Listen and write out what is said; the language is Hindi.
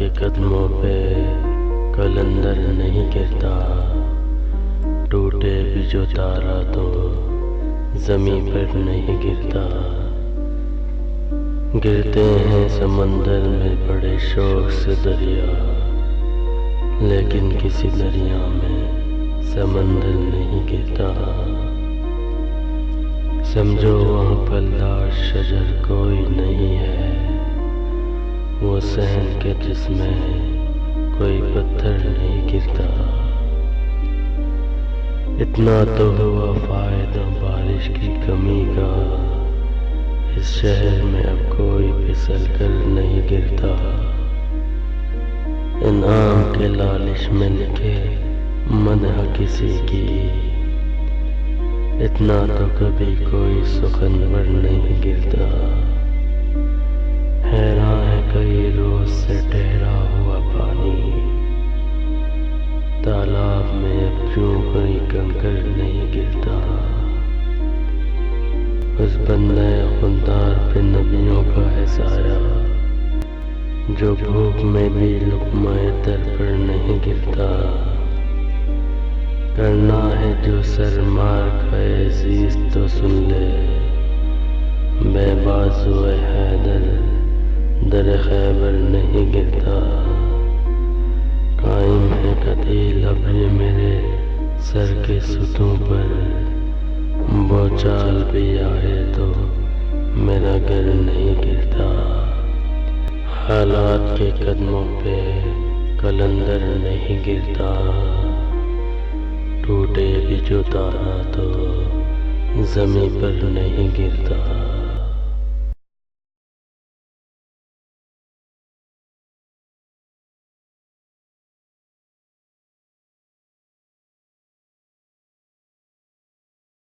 के कदमों पे कलंदर नहीं गिरता, टूटे भी जो तारा तो ज़मीं पर नहीं गिरता। गिरते हैं समंदर में बड़े शौक से दरिया, लेकिन किसी दरिया में समंदर नहीं गिरता। समझो वहाँ फलदार शजर कोई नहीं है, वो सहन के जिसमें कोई पत्थर नहीं गिरता। इतना तो हुआ फायदा बारिश की कमी का, इस शहर में अब कोई फिसल कर नहीं गिरता। इनाम के लालिश में लिखे मदह किसी की, इतना तो कभी कोई सुखनवर नहीं गिरता। हैरान है कई रोज से ठहरा हुआ पानी, तालाब में अब क्यों कोई कंकर नहीं गिरता। उस बंदे खुदार पे नबियों का है साया, जो भूख में भी लुक़्मा-ए दर पर नहीं गिरता। करना है जो सर मार खाए अज़ीज़ तो सुन ले, बेबाज़ुए हैदर दर खैबर नहीं गिरता। कायम है कतील अब ये मेरे सर के सुतों पर, बोचाल भी आए तो मेरा घर नहीं गिरता। हालात के कदमों पे कलंदर नहीं गिरता, टूटे भी जो तारा तो ज़मीं पर नहीं गिरता।